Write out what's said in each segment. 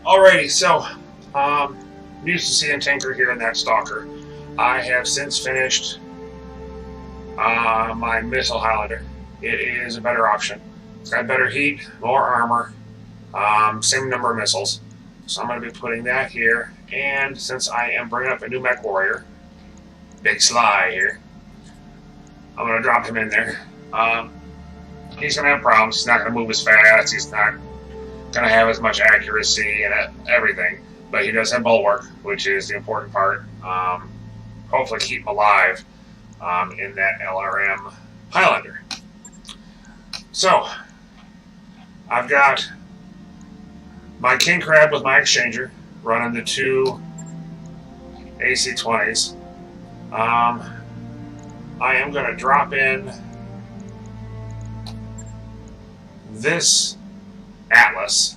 Alrighty, so used to see a tinker here in that Stalker. I have since finished my Missile Highlander. It is a better option. It's got better heat, more armor, same number of missiles. So I'm going to be putting that here. And since I am bringing up a new mech warrior, Big Sly here, I'm going to drop him in there. He's going to have problems. He's not going to move as fast. He's not going to have as much accuracy and everything. But he does have bulwark, which is the important part. Hopefully keep him alive in that LRM Highlander. So, I've got my King Crab with my Exchanger running the two AC-20s. I am going to drop in this Atlas.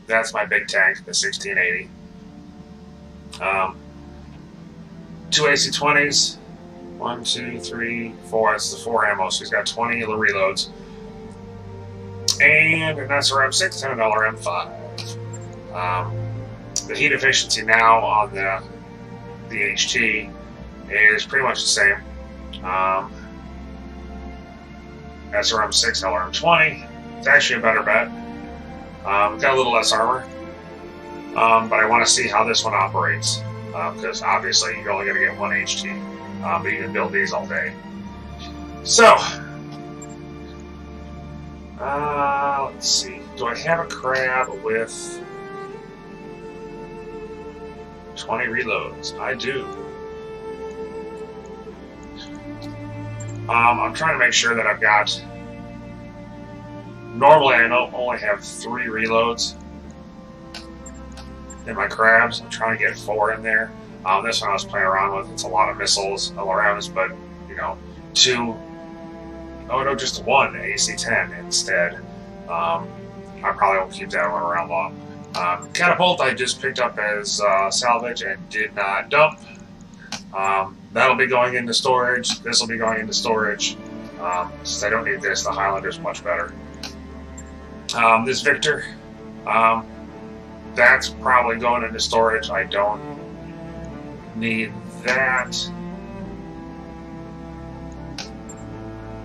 That's my big tank, the 1680. Two AC-20s. 1, 2, 3, 4. That's the 4 ammo, so he's got 20 reloads. And an SRM6 and an LRM5. The heat efficiency now on the HT is pretty much the same. SRM6, LRM20. It's actually a better bet. Got a little less armor, but I want to see how this one operates because obviously you're only going to get one HT, but you can build these all day. So, let's see. Do I have a crab with 20 reloads? I do. I'm trying to make sure that I've got. Normally, I only have 3 reloads in my crabs. I'm trying to get 4 in there. This one I was playing around with. It's a lot of missiles, LRMs, but you know, 2. Oh no, just 1 AC-10 instead. I probably won't keep that one around long. Catapult I just picked up as salvage and did not dump. That'll be going into storage. This will be going into storage. Since I don't need this, the Highlander's much better. This Victor, that's probably going into storage. I don't need that.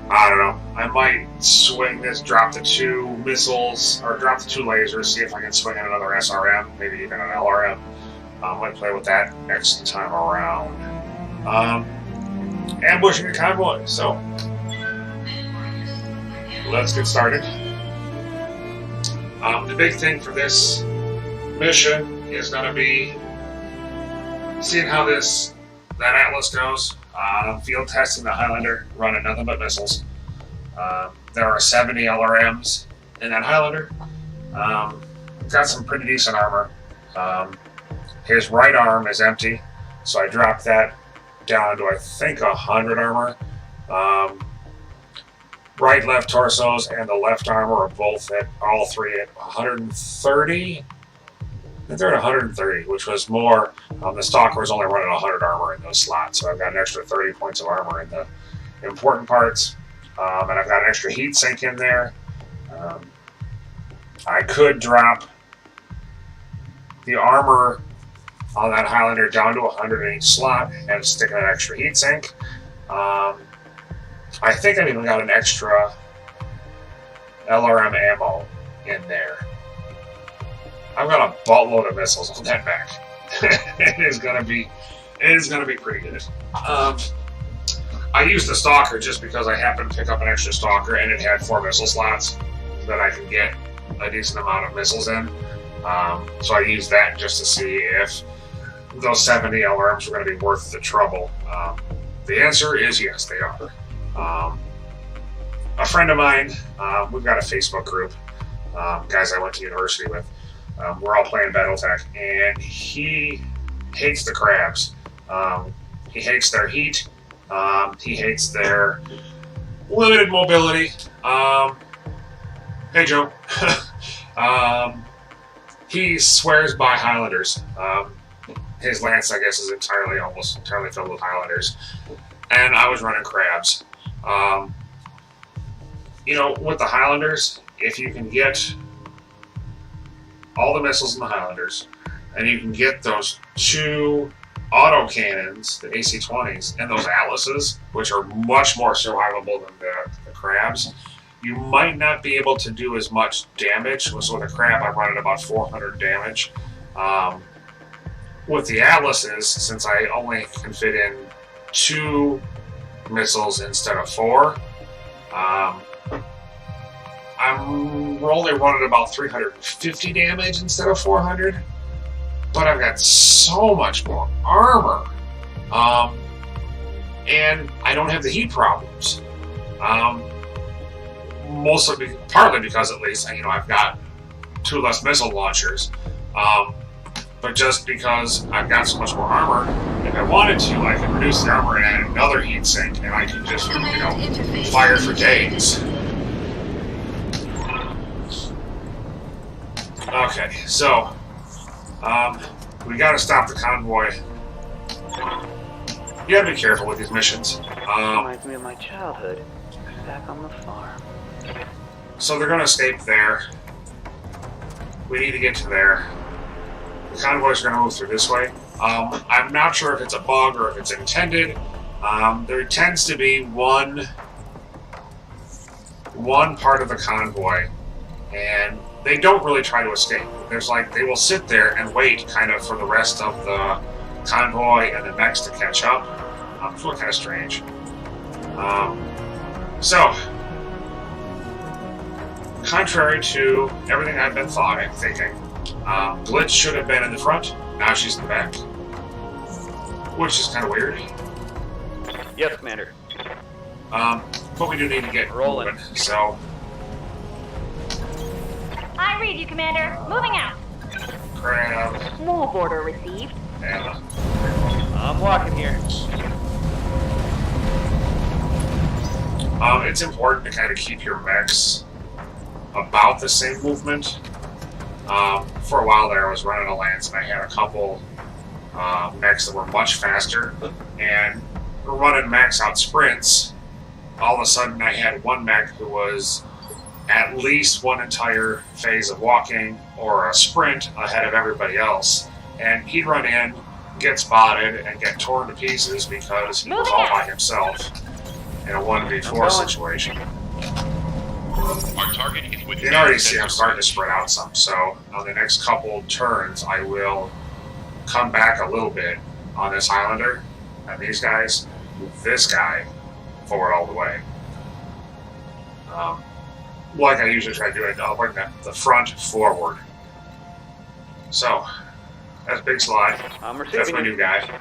I don't know. I might swing this, drop the 2 missiles, or drop the 2 lasers, see if I can swing in another SRM, maybe even an LRM. I might play with that next time around. Ambushing a convoy. So, let's get started. The big thing for this mission is going to be seeing how that Atlas goes. Field testing the Highlander, running nothing but missiles. There are 70 LRMs in that Highlander. Got some pretty decent armor. His right arm is empty, so I dropped that down to I think 100 armor. Right, left torsos, and the left armor are both at all 3 at 130. I think they're at 130, which was more. The Stalker was only running 100 armor in those slots, so I've got an extra 30 points of armor in the important parts, and I've got an extra heat sink in there. I could drop the armor on that Highlander down to 100 in each slot and stick an extra heat sink. I think I've even got an extra LRM ammo in there. I've got a buttload of missiles on that back. It is gonna be pretty good. I used the Stalker just because I happened to pick up an extra Stalker and it had 4 missile slots that I can get a decent amount of missiles in. So I used that just to see if those 70 LRMs were going to be worth the trouble. The answer is yes, they are. A friend of mine, we've got a Facebook group, guys I went to university with. We're all playing BattleTech, and he hates the crabs. He hates their heat. He hates their limited mobility. Hey, Joe. He swears by Highlanders. His lance, I guess, is almost entirely filled with Highlanders. And I was running crabs. You know, with the Highlanders, if you can get all the missiles in the Highlanders, and you can get those 2 autocannons, the AC-20s, and those Atlases, which are much more survivable than the Crabs. You might not be able to do as much damage. So with a Crab, I run at about 400 damage. With the Atlases, since I only can fit in 2 missiles instead of 4, I'm only running about 350 damage instead of 400. But I've got so much more armor. And I don't have the heat problems. Partly because at least, I've got 2 less missile launchers. But just because I've got so much more armor, if I wanted to, I could reduce the armor and add another heat sink, and I can just, fire for days. Okay, so, we gotta stop the convoy. You gotta be careful with these missions. Reminds me of my childhood, back on the farm. So they're gonna escape there. We need to get to there. The convoys are gonna move through this way. I'm not sure if it's a bug or if it's intended. There tends to be one part of the convoy, and they don't really try to escape. They will sit there and wait kind of for the rest of the convoy and the mechs to catch up. It's kind of strange. So, contrary to everything I've been thinking, Glitch should have been in the front. Now she's in the back, which is kind of weird. Yes, Commander. But we do need to get rolling. So, I read you, Commander. Moving out. Crab. Move order received. And I'm walking here. it's important to kind of keep your mechs about the same movement. For a while there, I was running a Lance, and I had a couple mechs that were much faster, and running max out sprints. All of a sudden, I had one mech who was at least one entire phase of walking or a sprint ahead of everybody else, and he'd run in, get spotted, and get torn to pieces because he was all by himself in a 1v4 situation. Our target is within. You can already see I'm starting to spread out some, so on the next couple turns I will come back a little bit on this Highlander and these guys, move this guy forward all the way. Like I usually try to do, I'll bring the front forward. So, that's Big Slide. I'm That's receiving my it. new guy.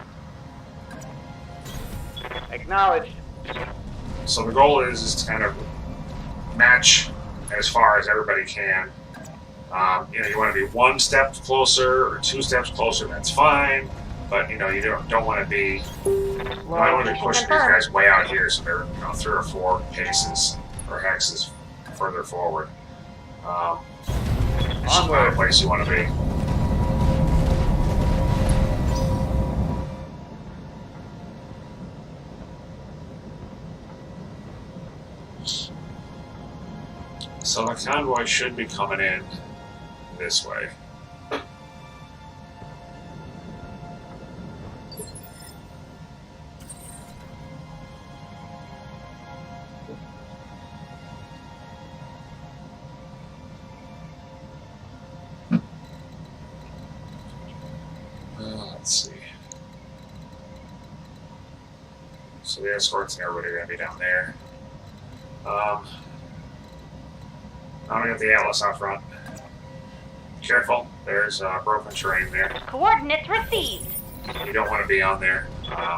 Acknowledged. So the goal is to kind of match as far as everybody can. You want to be 1 step closer or 2 steps closer, that's fine. But you don't want to be. You don't want to be pushing these guys way out here, so they're 3 or 4 paces or hexes further forward. It's just not a place you want to be. So the convoy should be coming in this way. Let's see. So the escorts and everybody are going to be down there. I'm going to get the Atlas out front. Careful, there's broken terrain there. Coordinates received. You don't want to be on there.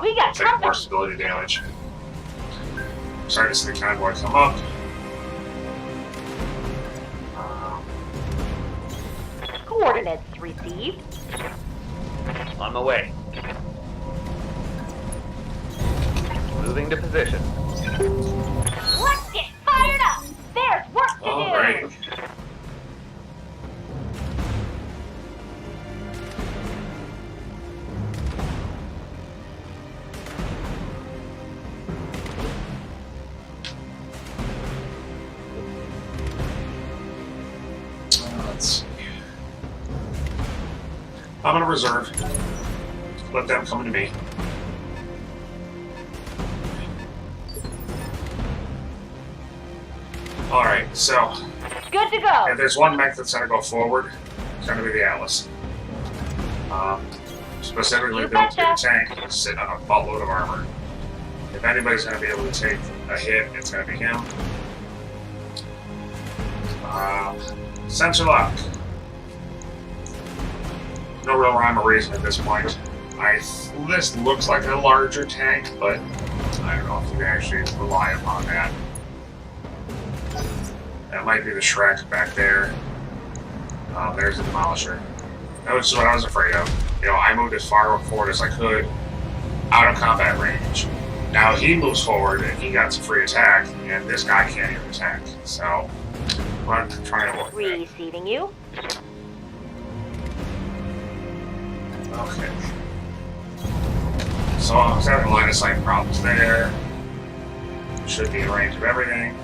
We got take more company. stability damage. Starting to see the convoy come up. Coordinates received. On my way. Moving to position. Let's get fired up. There's work to do. Alright. Let's see. I'm gonna reserve. Let them come to me. Alright, so Good to go. if there's one mech that's gonna go forward, it's gonna be the Atlas. Specifically You built to get a betcha. tank and sit on a buttload of armor. If anybody's gonna be able to take a hit, it's gonna be him. Sensor lock. No real rhyme or reason at this point. This looks like a larger tank, but I don't know if you can actually rely upon that. That might be the Shrek back there. There's the Demolisher. That was what I was afraid of. You know, I moved as far forward as I could, out of combat range. Now he moves forward and he got some free attack, and this guy can't even attack. So, I'm trying to avoid that. Receiving you. Okay. So I was having line of sight problems there. Should be in range of everything.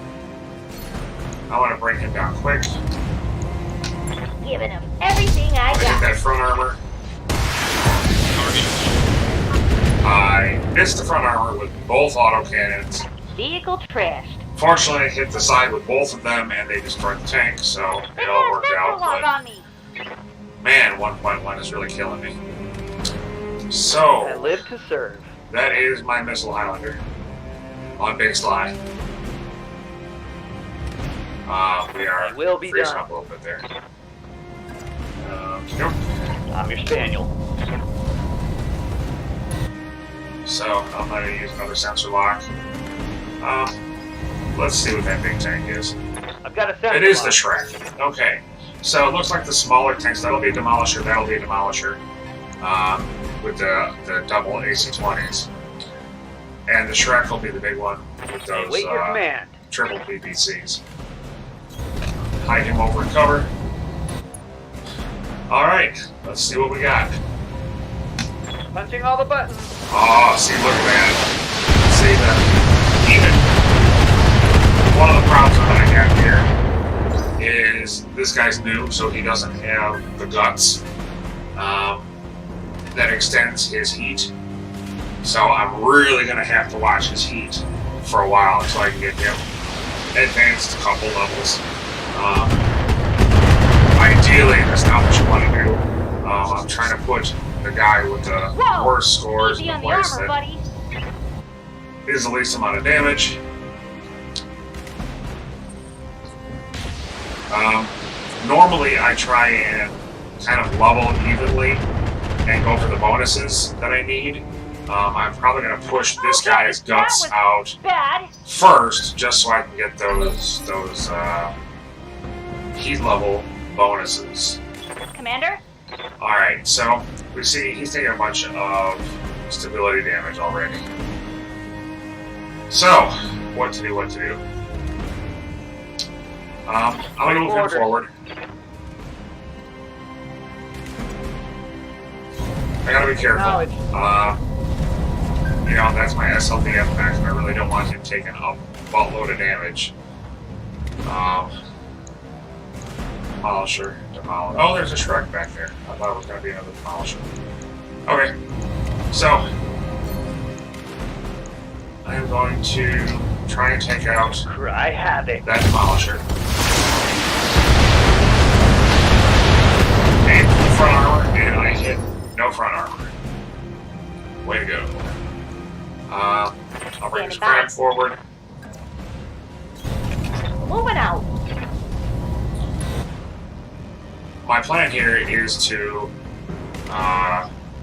I want to bring him down quick. Giving him everything I Hit got. that front armor. I missed the front armor with both autocannons. Vehicle trashed. Fortunately, I hit the side with both of them and they destroyed the tank, so They it all got a worked sensor out. lock But on me. man, 1.1 is really killing me. I So, live to serve. that is my Missile Highlander on Big Sly. We are It will be freezing done. up a little bit there. Nope. I'm your spaniel. So I'm going to use another sensor lock. Let's see what that big tank is. I've got a sensor. It is the lock. Shrek. Okay. So it looks like the smaller tanks, that'll be a Demolisher, that'll be a Demolisher. With the double AC-20s. And the Shrek will be the big one with those Await your command. triple PPCs. Hide him over and cover. Alright, let's see what we got. Punching all the buttons. Oh, see, look at that. See that? Even. One of the problems that I have here is this guy's new, so he doesn't have the guts that extends his heat. So I'm really going to have to watch his heat for a while until I can get him advanced a couple levels. Ideally, that's not what you want to do. I'm trying to put the guy with the Whoa! worst scores in Easy the on the place armor, that buddy. is the least amount of damage. Normally, I try and kind of level evenly and go for the bonuses that I need. I'm probably going to push this Okay, guy's guts that out Bad. first, just so I can get those heat level bonuses. Commander? Alright, so we see he's taking a bunch of stability damage already. So, what to do? I'm going to move him forward. I gotta be careful. Knowledge. You know, that's my SLDF max, and I really don't want him taking a buttload of damage. Demolisher. Oh, there's a Shrek back there. I thought it was going to be another Demolisher. Okay. So, I am going to try and take out Cry havoc. that Demolisher. Aim for the front armor, and I hit no front armor. Way to go. I'll bring this crab forward. Moving out. My plan here is to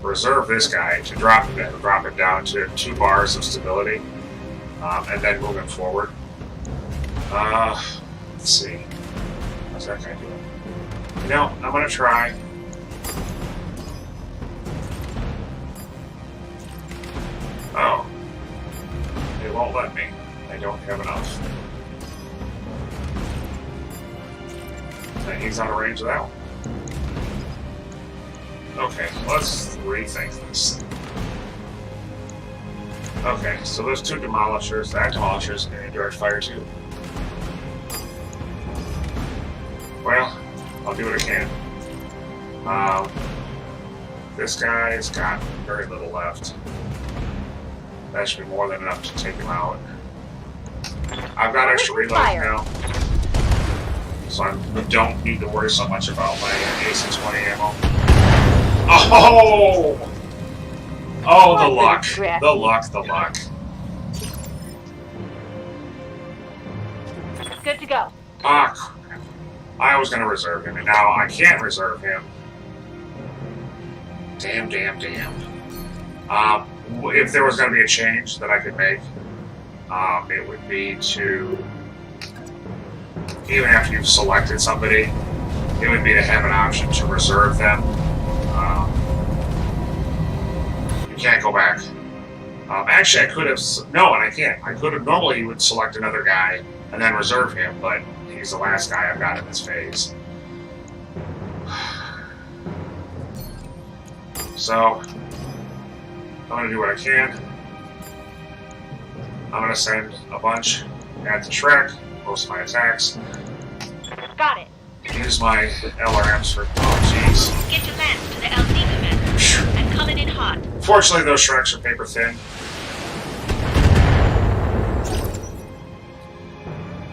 reserve this guy to drop it down to 2 bars of stability, and then move him forward. Let's see. How's that guy doing? You know, I'm gonna try. Oh, it won't let me. I don't have enough. And he's out of range of that one. Okay, let's rethink this. Okay, so those 2 Demolishers, that Demolisher's going to direct fire too. Well, I'll do what I can. This guy's got very little left. That should be more than enough to take him out. I've got extra reloads now, so I don't need to worry so much about my AC-20 ammo. Oh! Oh, the luck. The luck, the luck. Good to go. Ah, crap. I was going to reserve him, and now I can't reserve him. Damn, damn, damn. If there was going to be a change that I could make, it would be to, even after you've selected somebody, it would be to have an option to reserve them. You can't go back. Actually, I could have, no, and I can't. I could have, normally you would select another guy and then reserve him, but he's the last guy I've got in this phase. So, I'm going to do what I can. I'm going to send a bunch at the Shrek, most of my attacks. Got it. Use my LRMs for, oh jeez. Get your man to the LZ commander. I'm coming in hot. Fortunately, those Shreks are paper thin.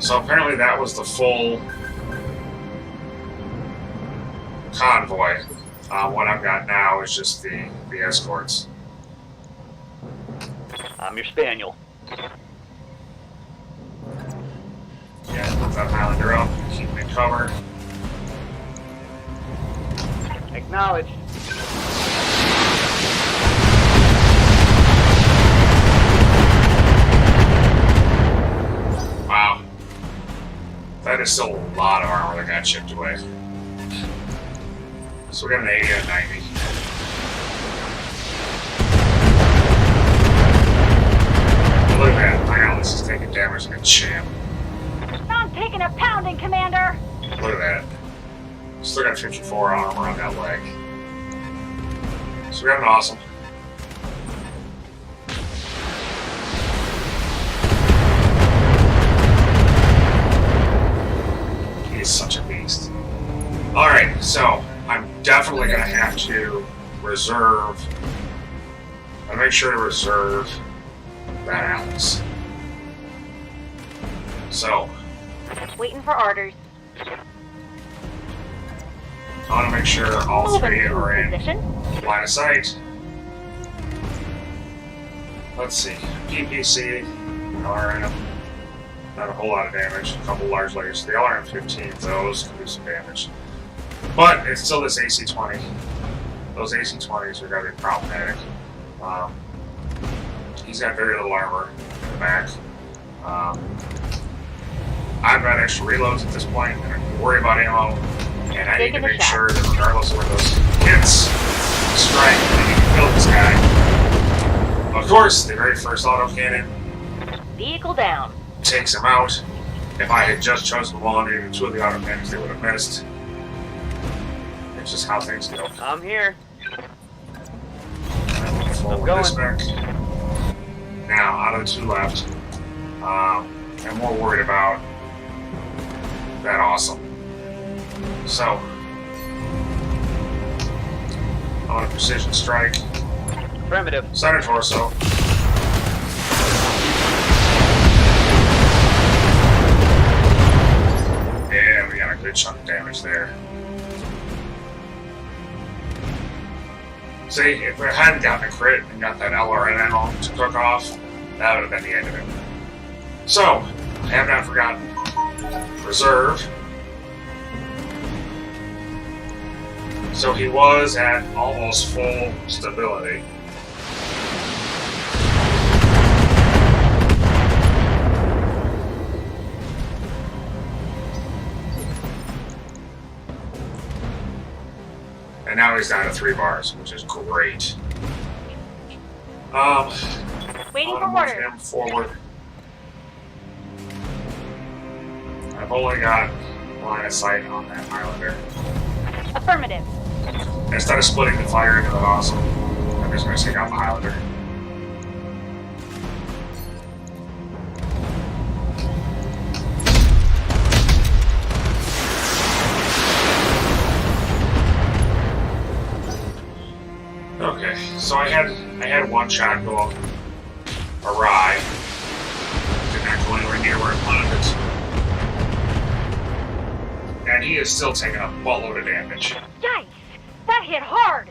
So apparently that was the full convoy. What I've got now is just the escorts. I'm your spaniel. Yeah, put that Highlander up, keep me covered. Acknowledged. Wow. That is still a lot of armor that got chipped away. So we got an 80 and a 90. Look at that. My Alice is taking damage like a champ. I'm taking a pounding, Commander. Look at that. Still got 54 armor on that leg. So we got an awesome. He's such a beast. Alright, so I'm definitely going to have to reserve. I'll make sure to reserve that Alice. So, Waiting for orders. I want to make sure all three Moving to are in position. line of sight. Let's see. PPC, LRM, not a whole lot of damage. A couple large layers. The LRM-15, those can do some damage. But it's still this AC-20. Those AC-20s are going to be problematic. He's got very little armor in the back. I've got extra reloads at this point, and I can worry about ammo. And I need to make sure that regardless of where those hits strike, I need to kill this guy. Of course, the very first autocannon Vehicle down. takes him out. If I had just chosen one or two of the autocannons, they would have missed. It's just how things go. I'm here. Forward going. this back. Now, out of the two left, I'm more worried about that awesome. So, I want a precision strike. Affirmative. Center torso. Yeah, we got a good chunk of damage there. See, if I hadn't gotten a crit and got that LRN ammo to cook off, that would have been the end of it. So, I have not forgotten. Reserve. So he was at almost full stability. And now he's down to 3 bars, which is great. Waiting for I'll move orders. him forward. I've only got line of sight on that Highlander. Affirmative. Instead of splitting the fire into the awesome, I'm just going to take out the Highlander. Okay, so I had one shot go awry. Did not go anywhere near where I wanted it. And he is still taking a buttload of damage. Yikes! That hit hard!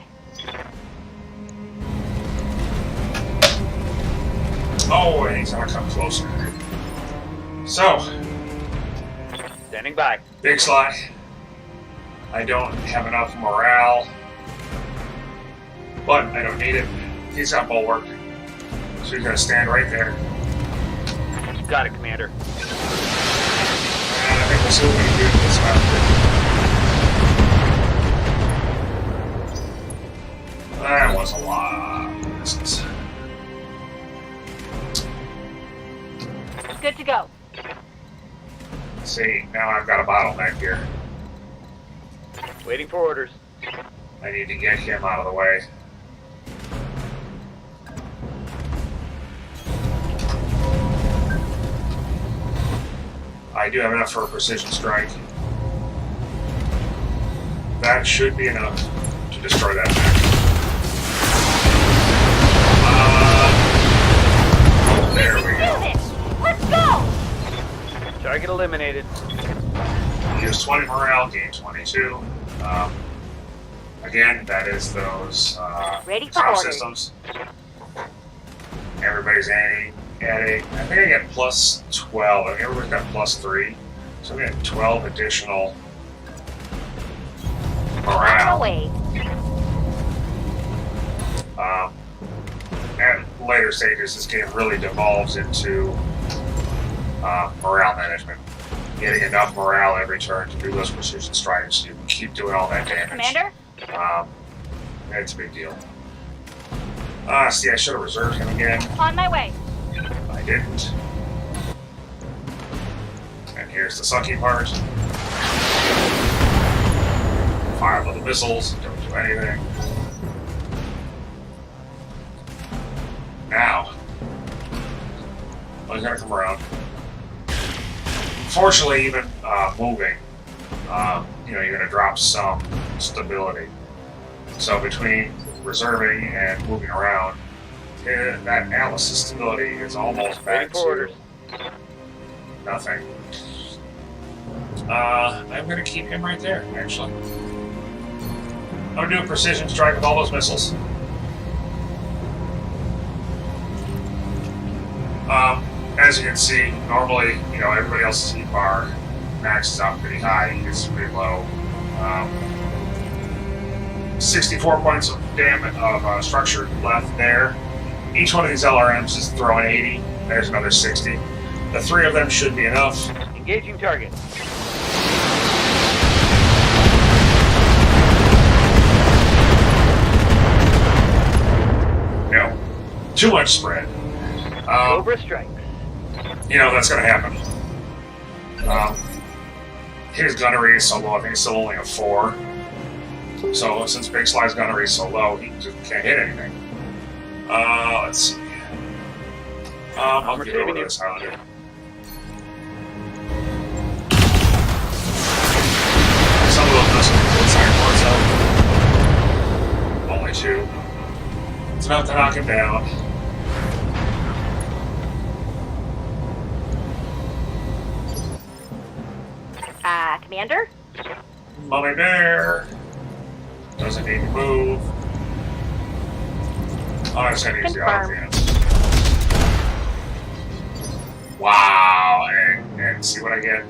Oh, and he's gonna come closer. So, Standing by. Big Sly. I don't have enough morale, but I don't need it. He's got bulwark, so he's gonna stand right there. Got it, Commander. And I think we'll see what we can do with this round. That was a lot of distance. Good to go. See, now I've got a bottleneck here. Waiting for orders. I need to get him out of the way. I do have enough for a precision strike. That should be enough to destroy that mech. There we go. Do this! Let's go! Target eliminated. Use 20 morale, gain 22. Again, that is those Ready for top orders. systems. Everybody's adding. I think I get plus 12. I think everybody's got plus 3. So I'm getting 12 additional On the morale. way. At later stages, this game really devolves into morale management. Getting enough morale every turn to do those precision strikes. So you can keep doing all that damage. Commander? It's a big deal. See, I should have reserved him again. On my way. I didn't. And here's the sucky part. Fire little missiles, don't do anything. Now, he's gonna come around. Fortunately, even moving, you're gonna drop some stability. So between reserving and moving around, that Alice's stability is almost Waiting back for orders. to nothing. I'm going to keep him right there, actually. I'm going to do a precision strike with all those missiles. As you can see, normally, everybody else's heat bar maxes out pretty high, it's pretty low. 64 points of damage of structure left there. Each one of these LRMs is throwing 80. There's another 60. The 3 of them should be enough. Engaging target. No, too much spread. Cobra strikes. That's going to happen. His gunnery is so low. I think it's still only a 4. So since Big Sly's gunnery is so low, he just can't hit anything. Let's see. I'll get over to this Highlander. Some of those missiles inside towards him. Only 2. It's enough to knock him down. Commander? Mummy Bear doesn't need to move. I just gotta use the auto cannons. Wow, and see what I get?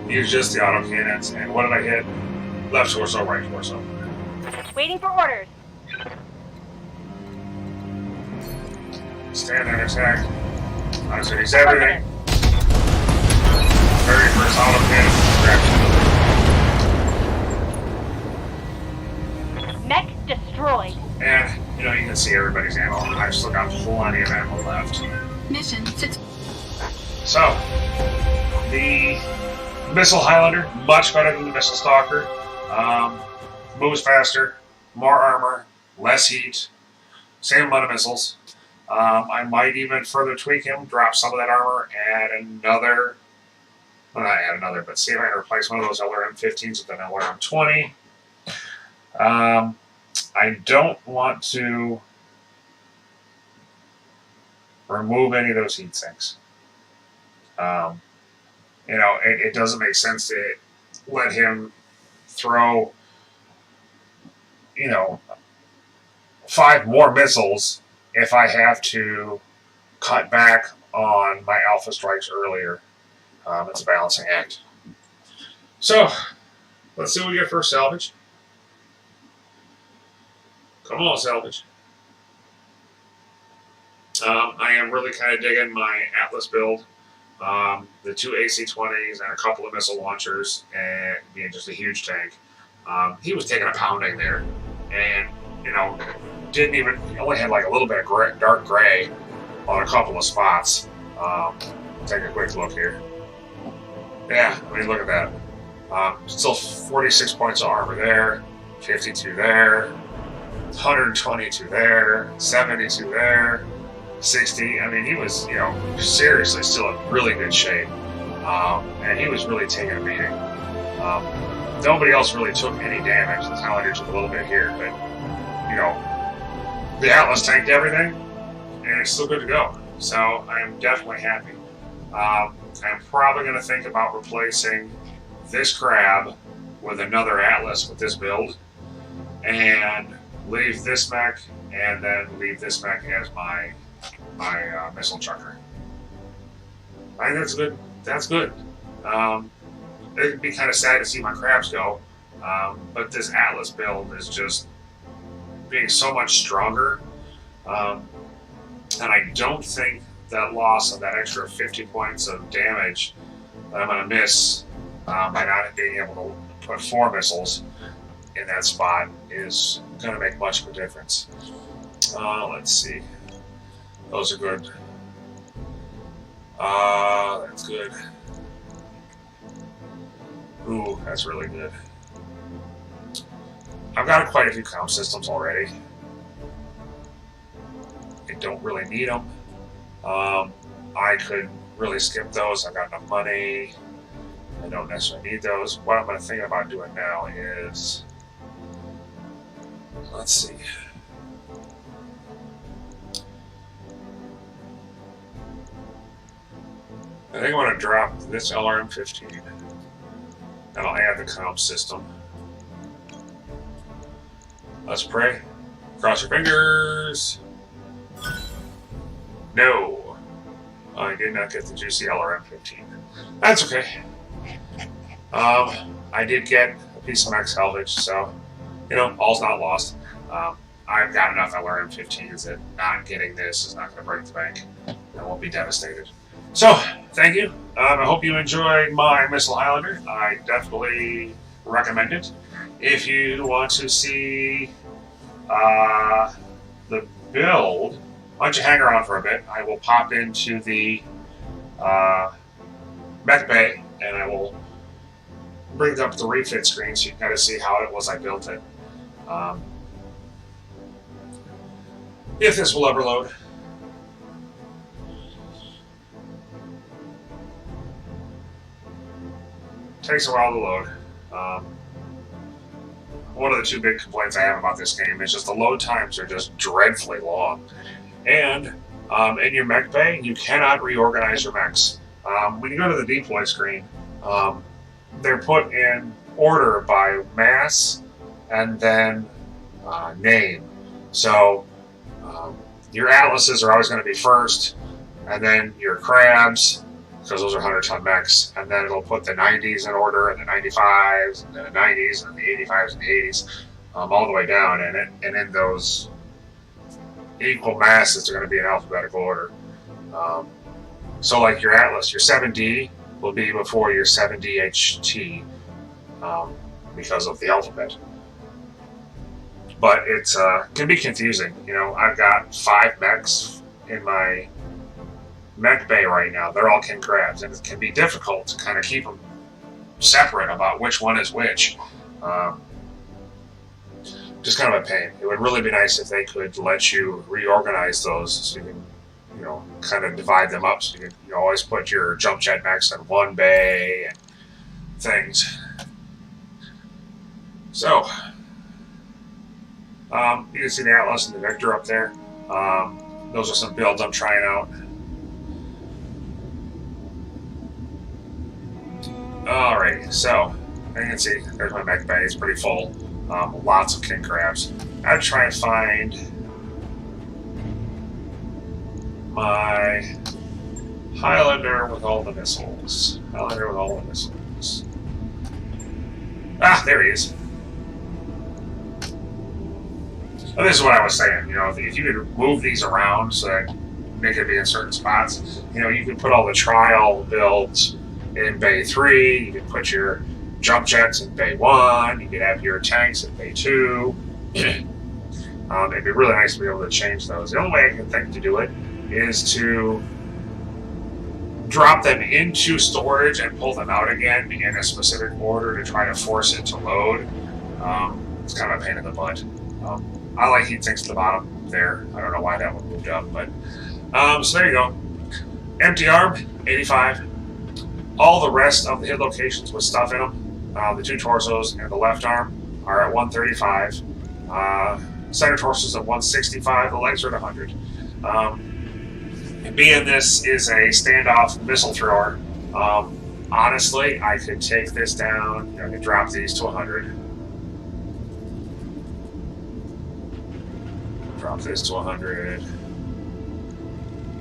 Use just the auto cannons, and what did I hit? Left torso, right torso. Waiting for orders. Stand there and attack. I said he's everything. Very first auto cannon. Mech destroyed. And, you can see everybody's ammo. I've still got plenty of ammo left. Mission 6. So, the Missile Highlander, much better than the Missile Stalker. Moves faster, more armor, less heat, same amount of missiles. I might even further tweak him, drop some of that armor, add another, well, not add another, but see if I can replace one of those LRM-15s with an LRM-20. I don't want to remove any of those heat sinks. It doesn't make sense to let him throw, 5 more missiles if I have to cut back on my alpha strikes earlier. It's a balancing act. So, let's see what we get for salvage. Come on, salvage. I am really kind of digging my Atlas build. The 2 AC-20s and a couple of missile launchers and being just a huge tank. He was taking a pounding there. And, he only had like a little bit of dark gray on a couple of spots. Take a quick look here. Yeah, I mean, look at that. Still 46 points of armor there, 52 there, 122 there, 72 there, 60. I mean, he was, seriously still in really good shape. And he was really taking a beating. Nobody else really took any damage. The Highlander took a little bit here, but, the Atlas tanked everything, and it's still good to go. So I am definitely happy. I'm probably going to think about replacing this crab with another Atlas with this build, and leave this mech, and then leave this mech as my missile chucker. I think that's good. That's good. It'd be kind of sad to see my crabs go, but this Atlas build is just being so much stronger, and I don't think that loss of that extra 50 points of damage that I'm going to miss by not being able to put 4 missiles in that spot is going to make much of a difference. Let's see. Those are good. That's good. Ooh, that's really good. I've got quite a few comp systems already. I don't really need them. I could really skip those. I've got enough money. I don't necessarily need those. What I'm going to think about doing now is, let's see. I think I want to drop this LRM-15. And I'll add the comp system. Let's pray. Cross your fingers. No. I did not get the juicy LRM-15. That's okay. I did get a piece of max salvage, so, all's not lost. I've got enough LRM-15s that not getting this is not going to break the bank. I won't be devastated. So, thank you. I hope you enjoyed my Missile Highlander. I definitely recommend it. If you want to see the build, why don't you hang around for a bit? I will pop into the mech bay, and I will bring up the refit screen so you can kind of see how it was I built it. If this will ever load. Takes a while to load. One of the 2 big complaints I have about this game is just the load times are just dreadfully long. And in your mech bay, you cannot reorganize your mechs. When you go to the deploy screen, they're put in order by mass and then name. So your Atlases are always going to be first, and then your crabs, because those are 100-ton mechs, and then it'll put the 90s in order, and the 95s, and then the 90s, and the 85s, and the 80s, all the way down, and in those equal masses, they're going to be in alphabetical order. So like your Atlas, your 7D will be before your 7DHT, because of the alphabet. But it can be confusing. I've got 5 mechs in my mech bay right now. They're all king crabs, and it can be difficult to kind of keep them separate about which one is which. Just kind of a pain. It would really be nice if they could let you reorganize those so you can, kind of divide them up, so you can always put your jump jet mechs in one bay and things. So, You can see the Atlas and the Victor up there. Those are some builds I'm trying out. Alrighty, so you can see there's my mech bay. It's pretty full. Lots of king crabs. I'd try and find my Highlander with all the missiles. Highlander with all the missiles. Ah, there he is. Well, this is what I was saying. You know, if you could move these around so that they could be in certain spots, you know, you could put all the trial builds in Bay 3. You could put your jump jets in Bay 1. You could have your tanks in Bay 2. It'd be really nice to be able to change those. The only way I can think to do it is to drop them into storage and pull them out again in a specific order to try to force it to load. It's kind of a pain in the butt. I like heat sinks at the bottom there. I don't know why that one moved up, but so there you go. Empty arm, 85. All the rest of the hit locations with stuff in them, the two torsos and the left arm are at 135. Center torsos at 165. The legs are at 100. And being this is a standoff missile thrower, honestly, I could take this down. I could drop these to 100. Drop this to 100.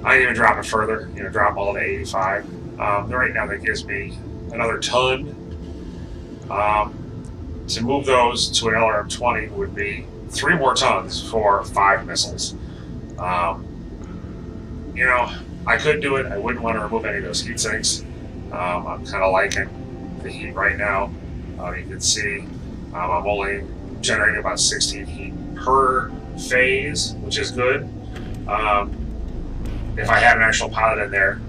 I can even drop it further, you know, drop all to 85. Right now that gives me another ton. To move those to an LRM-20 would be 3 more tons for 5 missiles. You know, I could do it. I wouldn't want to remove any of those heat sinks. I'm kind of liking the heat right now. You can see I'm only generating about 16 heat per phase, which is good. If I had an actual pilot in there,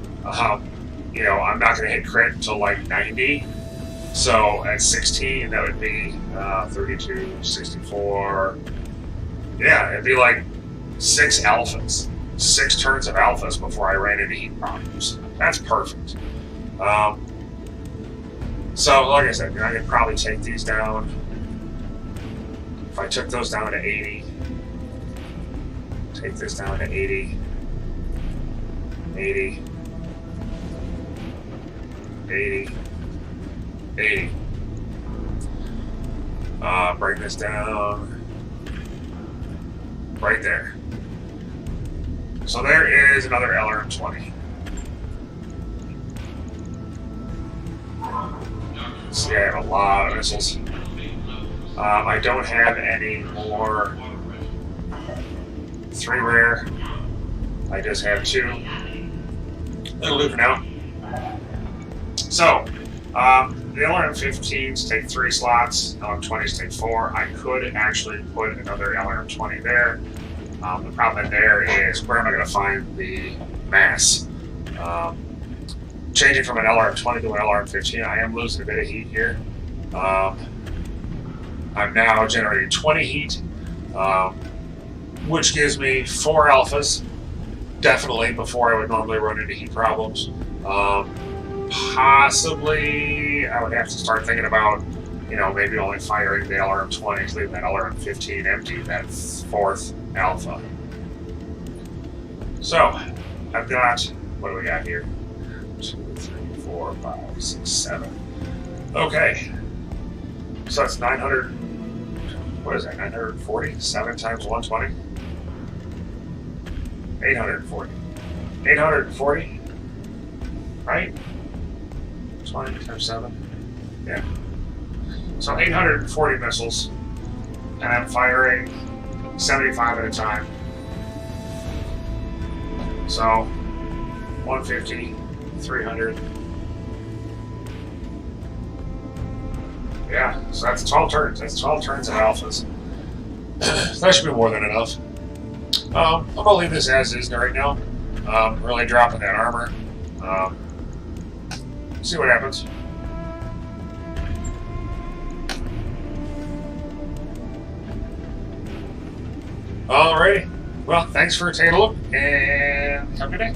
you know, I'm not going to hit crit until like 90. So at 16, that would be 32, 64. Yeah, it'd be like 6 alphas. 6 turns of alphas before I ran into heat problems. That's perfect. So, like I said, you know, I could probably take these down. If I took those down to 80, take this down to 80, 80, 80, 80. Bring this down right there. So there is another LRM-20. See, I have a lot of missiles. I don't have any more 3 rare. I just have 2. That'll do for now. So, the LRM-15s take 3 slots, LRM-20s take 4. I could actually put another LRM-20 there. The problem there is, where am I going to find the mass? Changing from an LRM-20 to an LRM-15, I am losing a bit of heat here. I'm now generating 20 heat, which gives me 4 alphas, definitely, before I would normally run into heat problems. Possibly, I would have to start thinking about, you know, maybe only firing the LRM-20s, leaving that LRM-15 empty, that 4th alpha. So, I've got, what do we got here? 2, 3, 4, 5, 6, 7. Okay. So that's 900, what is that, 940? 7 times 120? 840. 840, right? 20 times 7. Yeah. So 840 missiles, and I'm firing 75 at a time. So 150, 300. Yeah, so that's 12 turns. That's 12 turns of alphas. That should be more than enough. I'm gonna leave this as is right now. Really dropping that armor. See what happens. Alrighty. Well, thanks for taking a look, and have a good day.